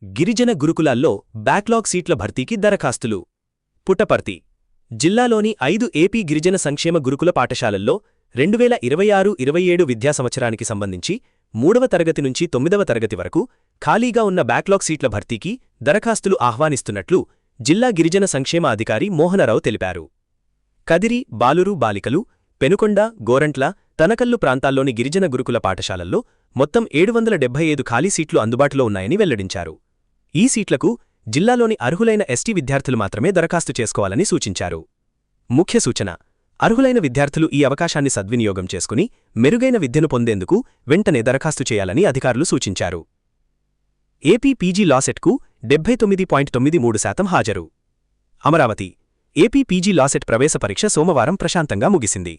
గిరిజన గురుకులాల్లో బ్యాక్లాగ్ సీట్ల భర్తీకి దరఖాస్తులు. పుట్టపర్తి జిల్లాలోని 5 ఏపీ గిరిజన సంక్షేమ గురుకుల పాఠశాలల్లో 2026-27 విద్యా సంవత్సరానికి సంబంధించి 3వ తరగతి నుంచి 9వ తరగతి వరకు ఖాళీగా ఉన్న బ్యాక్లాగ్ సీట్ల భర్తీకి దరఖాస్తులు ఆహ్వానిస్తున్నట్లు జిల్లా గిరిజన సంక్షేమ అధికారి మోహనరావు తెలిపారు. కదిరి, బాలురు బాలికలు, పెనుకొండ, గోరంట్ల, తనకల్లు ప్రాంతాల్లోని గిరిజన గురుకుల పాఠశాలల్లో మొత్తం 775 ఖాళీ సీట్లు అందుబాటులో ఉన్నాయని వెల్లడించారు. ఈ సీట్లకు జిల్లాలోని అర్హులైన ఎస్టీ విద్యార్థులు మాత్రమే దరఖాస్తు చేసుకోవాలని సూచించారు. ముఖ్య సూచన: అర్హులైన విద్యార్థులు ఈ అవకాశాన్ని సద్వినియోగం చేసుకుని మెరుగైన విద్యను పొందేందుకు వెంటనే దరఖాస్తు చేయాలని అధికారులు సూచించారు. ఏపీ పీజీ లా సెట్కు 79.93% హాజరు. Amaravati AP PG law set ప్రవేశ పరీక్ష సోమవారం ప్రశాంతంగా ముగిసింది.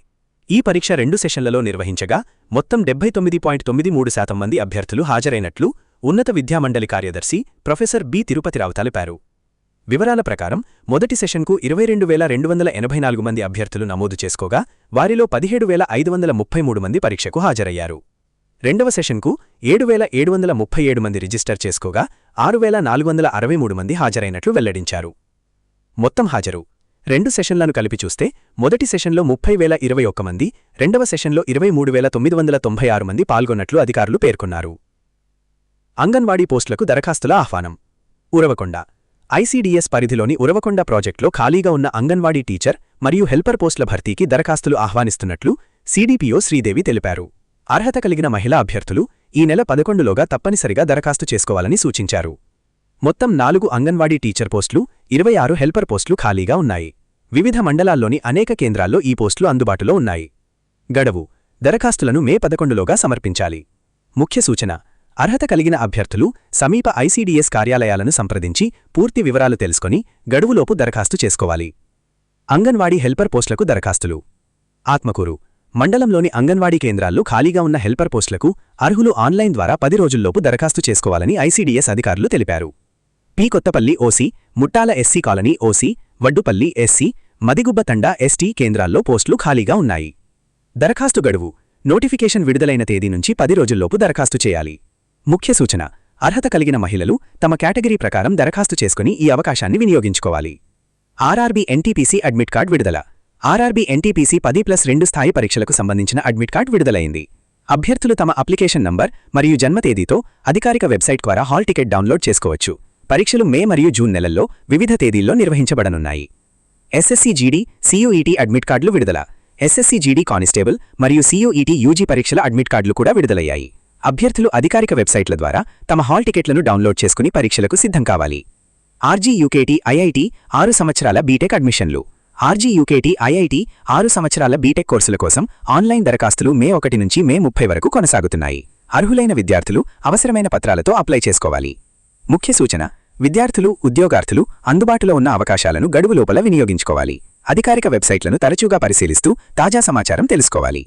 ఈ పరీక్ష 2 సెషన్లలో నిర్వహించగా మొత్తం 79.93% మంది అభ్యర్థులు హాజరైనట్లు ఉన్నత విద్యామండలి కార్యదర్శి ప్రొఫెసర్ బి. తిరుపతిరావు తెలిపారు. వివరాల ప్రకారం మొదటి సెషన్కు 22,284 మంది అభ్యర్థులు నమోదు చేసుకోగా వారిలో 17,533 మంది పరీక్షకు హాజరయ్యారు. రెండవ సెషన్కు 7,737 మంది రిజిస్టర్ చేసుకోగా 6,463 మంది హాజరైనట్లు వెల్లడించారు. మొత్తం హాజరు 2 సెషన్లను కలిపి చూస్తే మొదటి సెషన్లో 30,021 మంది, రెండవ సెషన్లో 23,996 మంది పాల్గొన్నట్లు అధికారులు పేర్కొన్నారు. అంగన్వాడీ పోస్టులకు దరఖాస్తుల ఆహ్వానం. ఉరవకొండ ఐసీడీఎస్ పరిధిలోని ఉరవకొండ ప్రాజెక్టులో ఖాళీగా ఉన్న అంగన్వాడీ టీచర్ మరియు హెల్పర్ పోస్టుల భర్తీకి దరఖాస్తులు ఆహ్వానిస్తున్నట్లు సీడీపీఓ శ్రీదేవి తెలిపారు. అర్హత కలిగిన మహిళా అభ్యర్థులు ఈ నెల 11లోగా తప్పనిసరిగా దరఖాస్తు చేసుకోవాలని సూచించారు. మొత్తం 4 అంగన్వాడీ టీచర్ పోస్టులు, 26 హెల్పర్ పోస్టులు ఖాళీగా ఉన్నాయి. వివిధ మండలాల్లోని అనేక కేంద్రాల్లో ఈ పోస్టులు అందుబాటులో ఉన్నాయి. గడువు: దరఖాస్తులను మే 11లోగా సమర్పించాలి. ముఖ్య సూచన: అర్హత కలిగిన అభ్యర్థులు సమీప ఐసీడీఎస్ కార్యాలయాలను సంప్రదించి పూర్తి వివరాలు తెలుసుకొని గడువులోపు దరఖాస్తు చేసుకోవాలి. అంగన్వాడీ హెల్పర్ పోస్టులకు దరఖాస్తులు. ఆత్మకూరు మండలంలోని అంగన్వాడీ కేంద్రాల్లో ఖాళీగా ఉన్న హెల్పర్ పోస్టులకు అర్హులు ఆన్లైన్ ద్వారా 10 రోజుల్లోపు దరఖాస్తు చేసుకోవాలని ఐసీడీఎస్ అధికారులు తెలిపారు. P. Kothapalli OC, Muttala SC colony OC, Vaddupalli SC, Madigubba తండా ఎస్టీ కేంద్రాల్లో పోస్టులు ఖాళీగా ఉన్నాయి. దరఖాస్తు గడువు: నోటిఫికేషన్ విడుదలైన తేదీ నుంచి 10 రోజుల్లోపు దరఖాస్తు చేయాలి. ముఖ్య సూచన: అర్హత కలిగిన మహిళలు తమ కేటగిరీ ప్రకారం దరఖాస్తు చేసుకుని ఈ అవకాశాన్ని వినియోగించుకోవాలి. ఆర్ఆర్బీ ఎన్టీపీసీ అడ్మిట్ కార్డ్ విడుదల. ఆర్ఆర్బీ ఎన్టీపీసీ 10+2 స్థాయి పరీక్షలకు సంబంధించిన అడ్మిట్ కార్డ్ విడుదలైంది. అభ్యర్థులు తమ అప్లికేషన్ నంబర్ మరియు జన్మ తేదీతో అధికారిక వెబ్సైట్ ద్వారా హాల్ టికెట్ డౌన్లోడ్ చేసుకోవచ్చు. పరీక్షలు మే మరియు జూన్ నెలల్లో వివిధ తేదీల్లో నిర్వహించబడనున్నాయి. ఎస్ఎస్సీ జీడీ, సీయూఈటీ అడ్మిట్ కార్డులు విడుదల. ఎస్ఎస్సీ జీడీ కానిస్టేబుల్ మరియు సీయూఈటీ యూజీ పరీక్షల అడ్మిట్ కార్డులు కూడా విడుదలయ్యాయి. అభ్యర్థులు అధికారిక వెబ్సైట్ల ద్వారా తమ హాల్ టికెట్లను డౌన్లోడ్ చేసుకుని పరీక్షలకు సిద్ధం కావాలి. ఆర్జీయూకేటీ ఐఐటీ 6 సంవత్సరాల బీటెక్ అడ్మిషన్లు. ఆర్జీయూకేటీ ఐఐటీ 6 సంవత్సరాల బీటెక్ కోర్సుల కోసం ఆన్లైన్ దరఖాస్తులు మే 1 నుంచి మే 30 వరకు కొనసాగుతున్నాయి. అర్హులైన విద్యార్థులు అవసరమైన పత్రాలతో అప్లై చేసుకోవాలి. ముఖ్య సూచన: విద్యార్థులు, ఉద్యోగార్థులు అందుబాటులో ఉన్న అవకాశాలను గడువు లోపల వినియోగించుకోవాలి. అధికారిక వెబ్సైట్లను తరచుగా పరిశీలిస్తూ తాజా సమాచారం తెలుసుకోవాలి.